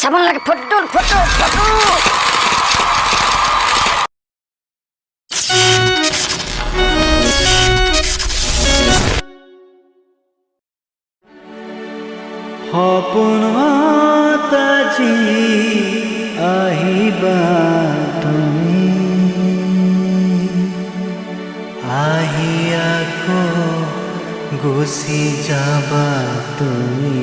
চাব নালাগে photo photo photo সপোনত আজি আহিবা তুমি আহি আকৌ গুচি যাবা তুমি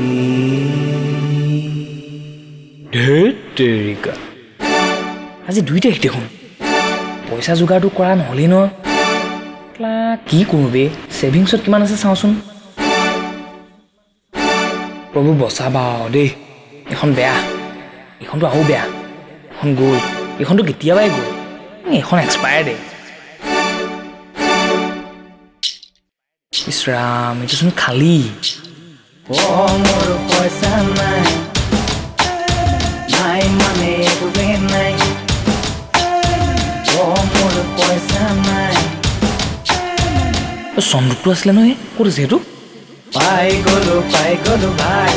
ধেত তেৰিকা আজি 2 তাৰিখ দেখোন পইচা যোগাৰটো কৰা নহ'লেই ন কি কৰোঁ বে ছেভিংছত কিমান আছে চাওঁচোন প্ৰভু বচাবা দেই এখন বেয়া এইখনটো আৰু বেয়া এখন গ'ল এইখনটো কেতিয়াবাই গ'ল এইখন এক্সপায়াৰ দে ইছৰাম এইটোচোন খালী মোৰ পইচা নাই নাই মানে একোৱে নাই মোৰ পইচা নাই চন্দুকটো আছিলে নহয় ক'ত আছে সেইটো পাই গ'লো ভাই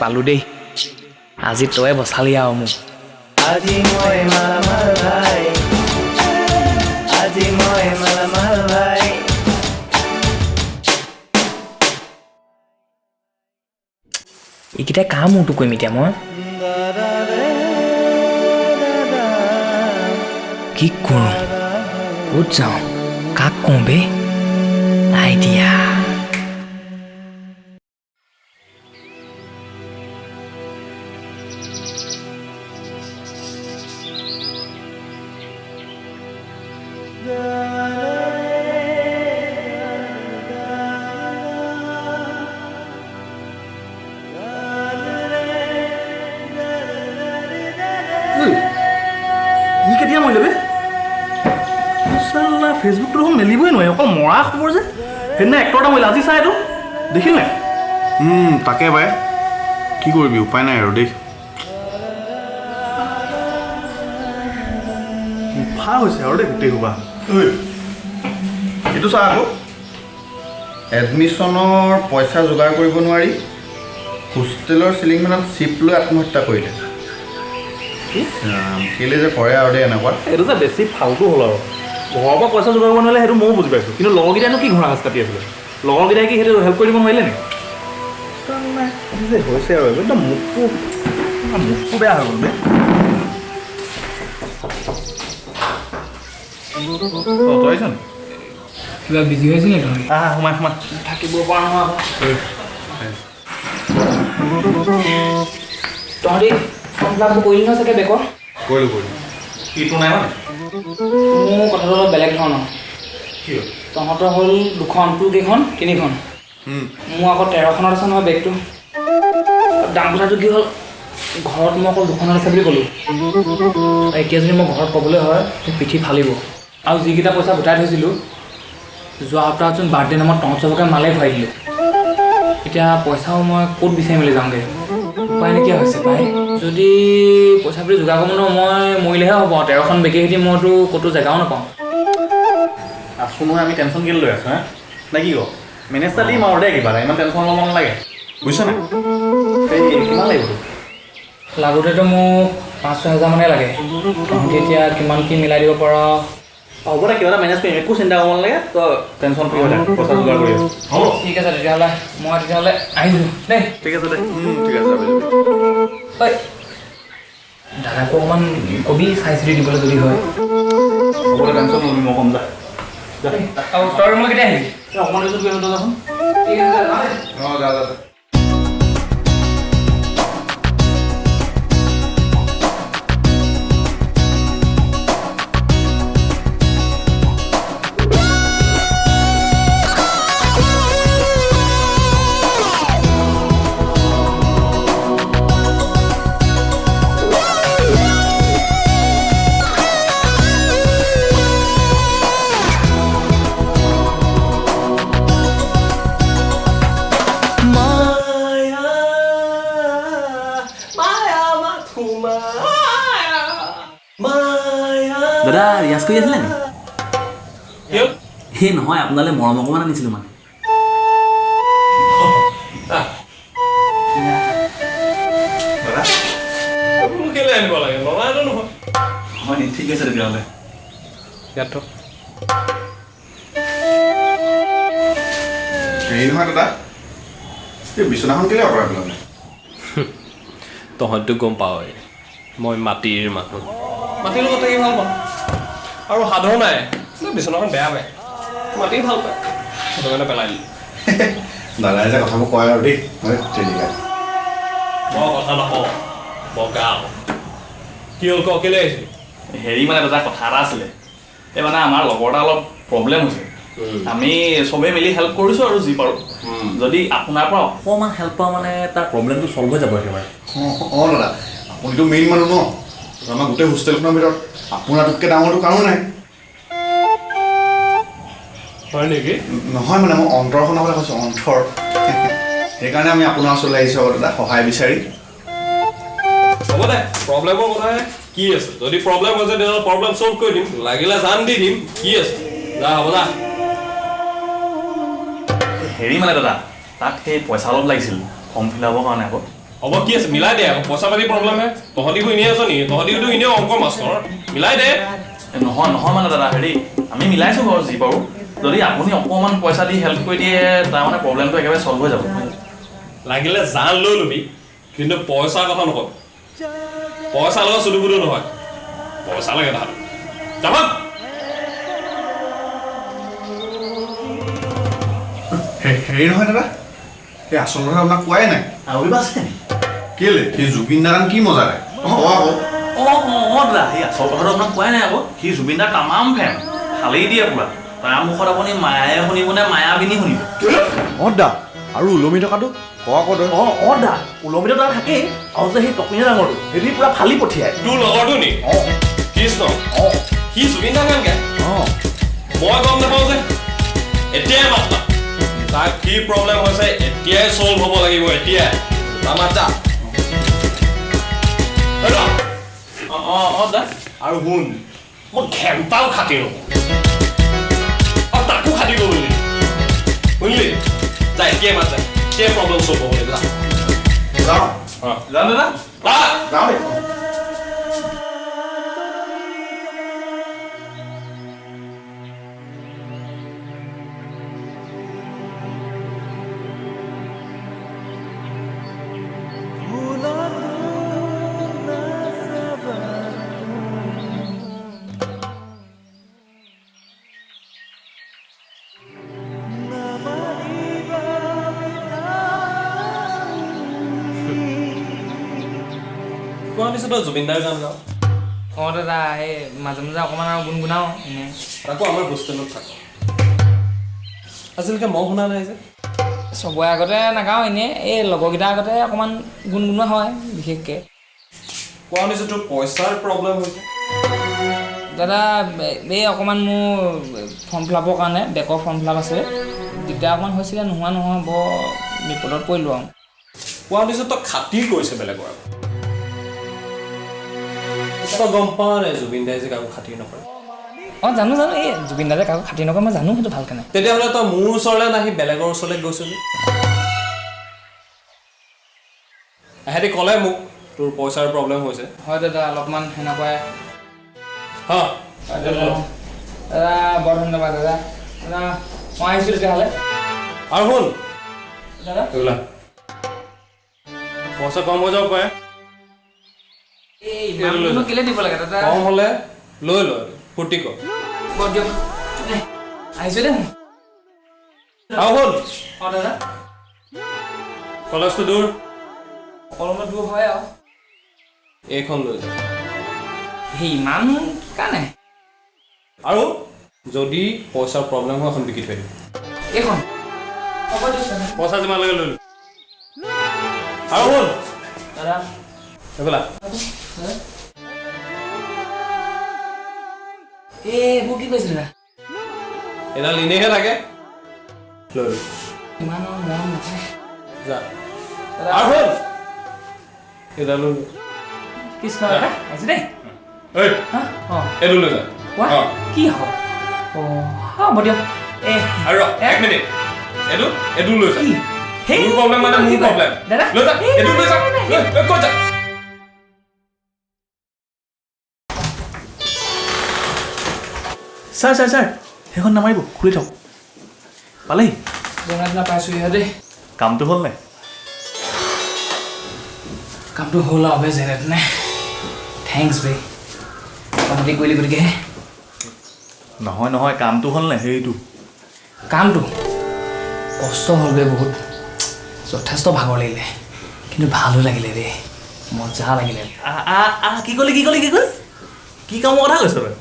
পালোঁ দেই আজি তই বচালি আৰু মোক আজি মই মালামাল ভাই আজি মই মালামাল ভাই এইকেইটা কাম মোৰটো কৰিম এতিয়া মই কি কৰোঁ ক'ত যাওঁ কাক কওঁ বে আইডিয়া ই কেতিয়া মৰিলে বে চালা ফেচবুকটো দেখোন মেলিবই নোৱাৰি অকল মৰা খবৰ যে সেইদিনা এক্টৰ এটা মৰিলে আজি চাই এইটো দেখিল নাই তাকে বাই কি কৰিবি উপায় নাই আৰু দেই মুফা হৈছে আৰু দেই গোটেই সোপা এইটো চা আকৌ এডমিশ্যনৰ পইচা যোগাৰ কৰিব নোৱাৰি হোষ্টেলৰ চিলিং মেনত চিপ লৈ আত্মহত্যা কৰিলে কেলৈ যে কৰে আৰু দেই এনেকুৱা এইটো যে বেছি ফাল্টু হ'ল আৰু ঘৰৰ পৰা পইচা যোগাৰ কৰিব নোৱাৰিলে সেইটো ময়ো বুজি পাইছোঁ কিন্তু লগৰকেইটাইনো কি ঘোঁৰা সাজ কাটি আছিলে লগৰকেইটাই কি সেইটো হেল্প কৰি দিব নোৱাৰিলে নেকি যে হৈছে আৰু একদম মুখটো বেয়া হৈ গ'ল বে তই আহিছ নি কিবা বিজি হৈছিলে নহয় সোমাই থাকিব পৰা নহয় তহঁতি ফৰ্ম ফিল আপটো কৰিলি নহয় চাগে বেকৰ কৰিলোঁ সিটো নাই মানে মোৰ কথাটো অলপ বেলেগ ধৰণৰ কি হ'ল তহঁতৰ হ'ল 2খন তোৰ কেইখন 3খন মোৰ আকৌ 13খনত আছে নহয় বেগটো দাম কথাটো কি হ'ল ঘৰত মই অকল 2খনত আছে বুলি ক'লোঁ এতিয়া যদি মই ঘৰত ক'বলৈ হয় তোৰ পিঠি ফালিব আৰু যিকেইটা পইচা গোটাই থৈছিলোঁ যোৱা সপ্তাহতচোন বাৰ্থডে নামত তহঁত চবকে মালে খুৱাই দিলোঁ এতিয়া পইচাও মই ক'ত বিচাৰি মেলি যাওঁগৈ উপায় নাইকিয়া হৈছে পাই যদি পইচা বুলি যোগাৰ কৰিব নোৱাৰোঁ মই মৰিলেহে হ'ব 13খন বেগেই সৈতে মইতো ক'তো জেগাও নাপাওঁ আছোঁ নহয় আমি টেনশ্যন কেলৈ লৈ আছোঁ হে নে কি কওঁ মেনেজ এটা দিম আৰু দেই কিবা এটা ইমান টেনশ্যন ল'ব নালাগে বুজিছনে এই কিমান লাগিব লাগোতেতো মোক 5-6 হাজাৰ মানে লাগে তহঁতি এতিয়া কিমান কি মিলাই দিব পাৰ হ'ব দে কিবা এটা মেনেজ কৰিম একো চিন্তা কৰিব নালাগে তই টেনশ্যন ফ্ৰী হৈ থাক পইচা যোগাৰ কৰি আছোঁ হ'ব ঠিক আছে তেতিয়াহ'লে মই আহিছোঁ দেই ঠিক আছে দে ঠিক আছে ঐ দাদাকো অকণমান কবি চাই চিতি দিবলৈ যদি হয় হ'ব দে টেনশ্যন নল'বি মই ক'ম যা আৰু তই মই কেতিয়া আহিবি অকণমান দেৰিত গৈ যাচোন ঠিক আছে অঁ যা দাদা ৰিয়াজ কৰি আছিলে নি সেই নহয় আপোনালৈ মৰম অকণমান আনিছিলোঁ মানে তেতিয়াহ'লে ইয়াত থ হেৰি নহয় দাদা এই বিচনাখন কেলৈ অৰ্ডাৰ পেলালে তহঁতটো গম পাৱই মই মাটিৰ মানুহ মাটিৰ লগত থাকি ভাল পাওঁ আৰু সাধৰ নাই বিচনাখন বেয়া পায় মাটি ভাল পায় সেইটো কাৰণে পেলাই দিলোঁ দাদাই যে কথাবোৰ কয় আৰু দেই হয় তেনেকৈ মই কথা নকওঁ বগাও কি হ'ল কওঁ কেলৈ আহিছিলি হেৰি মানে দাদা কথা এটা আছিলে এই মানে আমাৰ লগৰ এটা অলপ প্ৰব্লেম হৈছে আমি চবেই মিলি হেল্প কৰিছোঁ আৰু যি পাৰোঁ যদি আপোনাৰ পৰা অকণমান হেল্প পাওঁ মানে তাৰ প্ৰব্লেমটো চল্ভ হৈ যাব একেবাৰে অঁ দাদা আপুনিতো মেইন মানুহ ন আমাৰ গোটেই হোষ্টেলখনৰ ভিতৰত আপোনাৰটোতকৈ ডাঙৰটো কাৰো নাই হয় নেকি নহয় মানে মই অন্তৰখনৰ কথা কৈছোঁ অন্তৰ সেইকাৰণে আমি আপোনাৰ ওচৰলৈ আহিছোঁ আকৌ দাদা সহায় বিচাৰি হ'ব দে প্ৰব্লেমৰ কথাহে কি আছে যদি প্ৰব্লেম হৈছে তেতিয়াহ'লে প্ৰব্লেম চল্ভ কৰি দিম লাগিলে জান দি দিম কি আছে যা হ'ব যা হেৰি মানে দাদা তাক সেই পইচা অলপ লাগিছিল ফৰ্ম ফিল আপৰ কাৰণে আকৌ হ'ব কি আছে মিলাই দে আকৌ পইচা পাতি প্ৰব্লেমহে তহঁতিও এনেই আছ নেকি তহঁতিওতো এনেও অংক মাষ্টৰ মিলাই দে নহয় নহয় মানে দাদা হেৰি আমি মিলাইছোঁ বাৰু যি পাৰোঁ যদি আপুনি অকণমান পইচা দি হেল্প কৰি দিয়ে তাৰমানে প্ৰব্লেমটো একেবাৰে চল্ভ হৈ যাব লাগিলে জান লৈ ল'বি কিন্তু পইচাৰ কথা নক'বি পইচা লগত চুলিবুলো নহয় পইচা লাগে তাহাঁতক যাব হেৰি নহয় দাদা সেই আচল কথা আপোনাক কোৱাই নাই আৰু কিবা আছে নেকি কেলে সেই জুবিন দাদান কি মজা লাগে অঁ আকৌ দাদা সেই আচল কথাটো আপোনাক কোৱাই নাই আকৌ সি জুবিন দাৰ তামাম ফেন ভালেই দিয়ে পুৰা তাৰ মুখত আপুনি মায়াই শুনিব নে মায়াবিনী শুনিব অঁ দা আৰু ওলমি থকাটো কোৱা ক'ত অঁ দা ওলমিতে তাৰ থাকেই আৰু যে সেই টপিনা ডাঙৰটো হেৰি পূৰা ফালি পঠিয়ায় তোৰ লগৰটো নি কৃষ্ণ সি জুবিন দা গান গায় অঁ মই গম নাপাওঁ যে এতিয়াই মাত্ৰা তাৰ কি প্ৰব্লেম হৈছে এতিয়াই চল্ভ হ'ব লাগিব এতিয়াই মাত্ৰা দা আৰু শুন মই ঘেণ্টাও খাটি নকৰোঁ আৰু তাকো খাটি কৰিলি শুনিলি যা এতিয়াই মাত্ৰা এতিয়াই প্ৰব্লেম চল্ভ হ'ব লাগিব যাওঁ জান দাদা যাওঁ দেই কোৱা নিচিনা তই জুবিন দাৰ গান গাওঁ অঁ দাদা এই মাজে মাজে অকণমান আৰু গুণগুণাওঁ এনেই তাকো আমাৰ হোষ্টেলত থাক আজিলৈকে মই শুনা নাই যে চবৰে আগতে নাগাওঁ এনেই এই লগৰকেইটাৰ আগতে অকণমান গুণগুণোৱা হয় বিশেষকৈ কোৱা নিচিনা তোৰ পইচাৰ প্ৰব্লেম হৈছে দাদা এই অকণমান মোৰ ফৰ্ম ফিল আপৰ কাৰণে বেকৰ ফৰ্ম ফিল আপ আছিলে দিগদাৰ অকণমান হৈছিলে নোহোৱা নহয় বৰ বিপদত পৰিলোঁ আৰু কোৱা নিচিনা তই খাতিৰ কৰিছে বেলেগৰ আগত তই গম পাৱ নাই জুবিন দাই যে কাকো খাতিৰ নকৰে অঁ জানো এই জুবিন দাদা কাকো খাতি নকৰে মই জানো সেইটো ভালকৈ নাই তেতিয়াহ'লে তই মোৰ ওচৰলৈ নাহি বেলেগৰ ওচৰলৈ গৈছিলি এহেঁতি ক'লে মোক তোৰ পইচাৰ প্ৰব্লেম হৈছে হয় দাদা অলপমান সেনেকুৱাই হা দাদা বৰ ধন্যবাদ দাদা দাদা মই আহিছোঁ তেতিয়াহ'লে আৰু শুন দাদা ওলা পইচা কম হৈ যাব পাৰে এই ইমাননো কেলৈ দিব লাগে দাদা কম হ'লে লৈ লয় ফূৰ্তি কৰ বৰ দিয়ক আহিছোঁ দেই আৰু শুন অঁ দাদা কলেজটো দূৰ অলপমান দূৰ হয় আৰু এইখন লৈ যা সেই ইমান কাৰণে আৰু যদি পইচাৰ প্ৰব্লেম হয় এখন বিকি থৈ দিম এইখন হ'ব দিয়ক দাদা পইচা যিমান লাগে লৈ ল আৰু শুন দাদা এইফালে এইবোৰ কি কৈছে দাদা এডাল এনেইহে থাকে লৈ ল ইমান মৰম নকৰে যা আৰু শুন এডাল লৈ ল কৃষ্ণ দাদা আহিছোঁ দেই এই হা অঁ এইটো লৈ যা কোৱা অঁ কি হ'ব অঁ হ'ব দিয়ক আৰু এক মিনিট এইটো লৈ যা কি সেই মোৰ প্ৰব্লেম মানে মোৰ প্ৰব্লেম দাদা লৈ যা এইটো লৈ যা ক'ত যা ছাৰ সেইখন নামাৰিব খুলি থওক পালেই যেনে তেনে পাইছোঁ ইহঁতে দেই কামটো হ'ল নাই কামটো হ'ল আৰু বে যেনে তেনে থেংকছ বে কমপ্লিট কৰিলি গতিকে নহয় কামটো হ'ল নাই সেইটো কামটো কষ্ট হ'ল বে বহুত যথেষ্ট ভাগৰ লাগিলে কিন্তু ভালো লাগিলে দেই মজা লাগিলে কি ক'লি কি কামৰ কথা কৈছ তই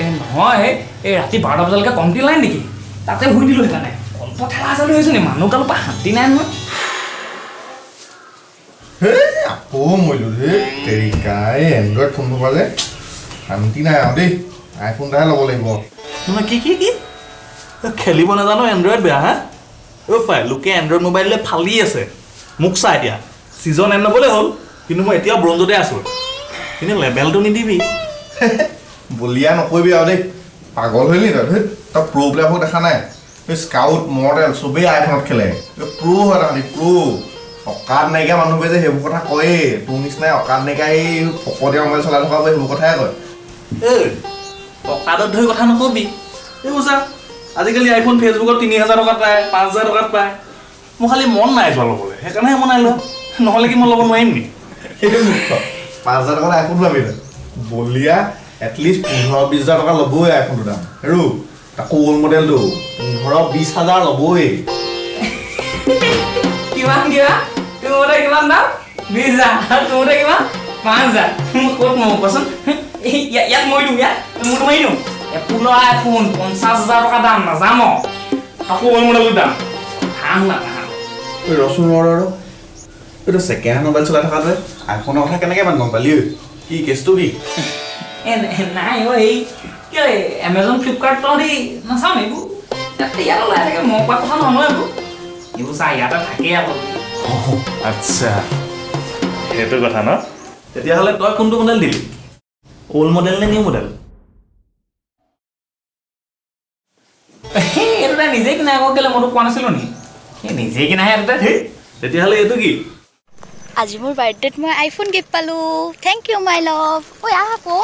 এই নহয় এই ৰাতি 12টা বজালৈকে কমপ্লিট নাই নেকি তাতে শুই দিলোঁ সেইকাৰণে অল্প ঠেলা চালু হৈছোঁ নি মানুহ কালৰ পৰা শান্তি নাই নহয় হেই আকৌ মৰিলোঁ দেই তেৰিকাই এণ্ড্ৰইড ফোন থকা যে শান্তি নাই আৰু দেই আইফোন এটাহে ল'ব লাগিব নহয় কি খেলিব নাজানো এণ্ড্ৰইড বেয়া হা পাই লোকে এণ্ড্ৰইড মোবাইল লৈ ফালি আছে মোক চা এতিয়া ছিজন এণ্ড ল'বলৈ হ'ল কিন্তু মই এতিয়াও ব্ৰঞ্জতে আছোঁ কিন্তু লেভেলটো নিদিবি বলিয়া নকৰিবি আৰু দেই পাগল হ'লি তই তই প্ৰ' প্লেয়াৰবোৰ দেখা নাই এই স্কাউট মৰ্টেল চবেই আইফোনত খেলে প্ৰ' হয় তাহাঁতি প্ৰ' অকাত নাইকিয়া মানুহবোৰে যে সেইবোৰ কথা কয়েই তোৰ নিচিনাই অকাত নাইকিয়া এই ফকতীয়া মোবাইল চলাই থকা সেইবোৰ কথাই কয় এই অকাদত ধৰি কথা নকবি এইবোৰ চা আজিকালি আইফোন ফেচবুকত 3,000 টকাত পায় 5,000 টকাত পায় মোৰ খালি মন নাই যোৱা ল'বলৈ সেইকাৰণেহে মই নাই লোৱা নহ'লে কি মই ল'ব নোৱাৰিম নি সেইটো মুখ্য 5,000 টকাত আইফোন পাবি তই বলিয়া এটলিষ্ট 15-20,000 টকা ল'বই আইফোনটো দাম আৰু তাকো অল্ড মডেলটো 15-20,000 ল'বই কিমান তোৰ কিমান দাম 20,000 তোৰ কিমান 5,000 ক'ত মই কচোন ইয়াত মই দিওঁ মোৰতো মাৰি দিওঁ এপোলৰ আইফোন 50,000 টকা দাম নাজাম আকৌ অল মডেলৰ দাম হাঁহ ৰচোন এইটো ছেকেণ্ড হেণ্ড মোবাইল চলাই থকা যে আইফোনৰ কথা কেনেকৈ ইমান গম পালি কি কেছটো কি নাই এই কি এমেজন ফ্লিপকাৰ্ট তহঁতি নাচাওঁ এইবোৰ ইয়াত ওলাই থাকে মই কোৱা কথা নহয় এইবোৰ চা ইয়াতে থাকেই আকৌ আচ্ছা সেইটো কথা ন তেতিয়াহ'লে তই কোনটো মডেল দিলি অল্ড মডেল নে নিউ মডেল এইটো তাই নিজে কিনা আকৌ কেলৈ মইতো কোৱা নাছিলোঁ নি নিজে কিনাহে এইটো তেতিয়াহ'লে এইটো কি আজি মোৰ বাৰ্থডেত মই আইফোন গিফ্ট পালোঁ থেংক ইউ মাই লাভ ঐ আহ আকৌ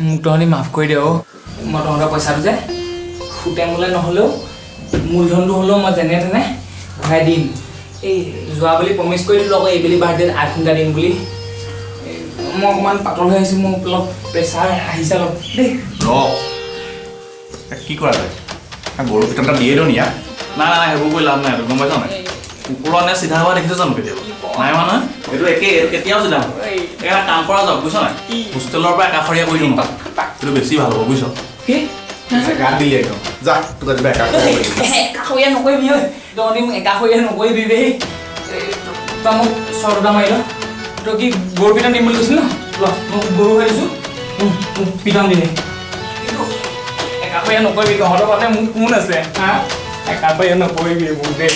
মোক তহঁতি মাফ কৰি দে মই তহঁতৰ পইচাটো যে সুতে মোলে নহ'লেও মূলধনটো হ'লেও মই যেনে তেনে ঘূৰাই দিম এই যোৱা বুলি প্ৰমিছ কৰি দিলোঁ আকৌ এইবেলি বাৰ্থডেত আইফোন এটা দিম বুলি মই অকণমান পাতল হৈ আহিছোঁ মোক অলপ প্ৰেছাৰ আহিছে অলপ দেই কি কৰা যায় গৰু পিতন এটা দিয়ে দিওঁ নিয়া নাই সেইবোৰ কৰি লাভ নাই গম পাইছ নাই কুকুৰৰ নে চিধা হোৱা দেখিছ জানো কেতিয়াবা নাই হোৱা নহয় এইটো একেই কেতিয়াও চিধা হ'ব এটা কাম কৰা যাওক বুজিছ নাই হোষ্টেলৰ পৰা একাষৰীয়া কৰি দিওঁ সেইটো বেছি ভাল হ'ব বুজিছ গাত দিলি একদম যা তোক আজি একাষৰীয়া নকৰিবি ঐ তহঁতি মোক একাষৰীয়া নকৰিবি দেই তই মোক 100 টকা মাৰি ল তই কি গৰু পিতন দিম বুলি কৈছিল ন মই গৰু হৈ দিছোঁ মোক পিতন দিলে কিন্তু একাষৰীয়া নকৰিবি তহঁতৰ বাবে মোক কোন আছে হা একাষৰীয়া নকৰিবি মোক দেই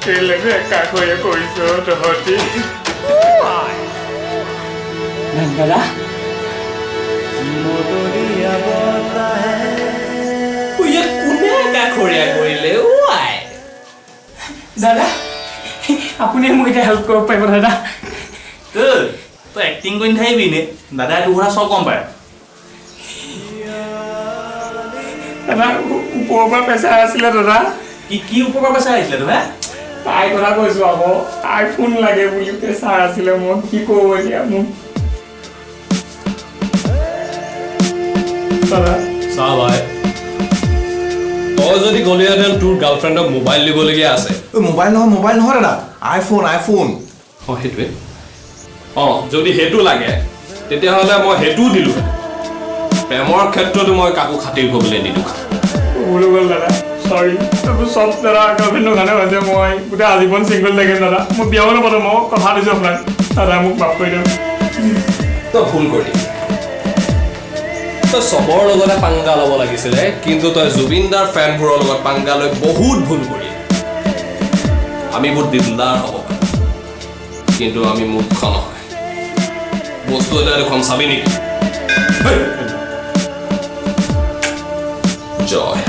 কেলেকে একাষৰীয়া কৰিছ তহঁতি দাদা কোনে একাষৰীয়া কৰিলে দাদা আপুনি মোক এতিয়া হেল্প কৰিব পাৰিব দাদা তই এক্টিং কৰি নাথাকিবি নে দাদাই তোৰ কথা চব গম পায় দাদা ওপৰৰ পৰা প্ৰেছাৰ আছিলে দাদা কি ওপৰৰ পৰা পইচা আহিছিলে তুমি তাই কথা কৈছোঁ আকৌ আইফোন লাগে বুলি প্ৰেছাৰ আছিলে মই কি কৰোঁ এতিয়া মোক দাদা চা ভাই তই যদি গলিহেঁতেন তোৰ গাৰ্লফ্ৰেণ্ডক মোবাইল দিবলগীয়া আছে মোবাইল নহয় দাদা আইফোন সেইটোৱে যদি সেইটো লাগে তেতিয়াহ'লে মই সেইটোও দিলোঁ প্ৰেমৰ ক্ষেত্ৰতো মই কাকো খাতিৰ কৰিবলৈ নিদিওঁ ভুল গ'ল দাদা চৰি চব দাদা গাৰ্লফ্ৰেণ্ডৰ কাৰণে হৈছে মই গোটেই আজীৱন ছিংগল থাকিম দাদা মই বিয়াও নাপাতো মই কথা দিছোঁ আপোনাক দাদা মোক মাফ কৰি দিয়ক তই ভুল কৰিলি তই চবৰ লগতে পাংগা ল'ব লাগিছিলে কিন্তু তই জুবিন দাৰ ফেনবোৰৰ লগত পাংগা লৈ বহুত ভুল কৰিলি আমি বহুত দিলদাৰ হ'ব পাৰোঁ কিন্তু আমি মূৰ্খ নহয় বস্তু এটা দেখোন চাবি নেকি জয়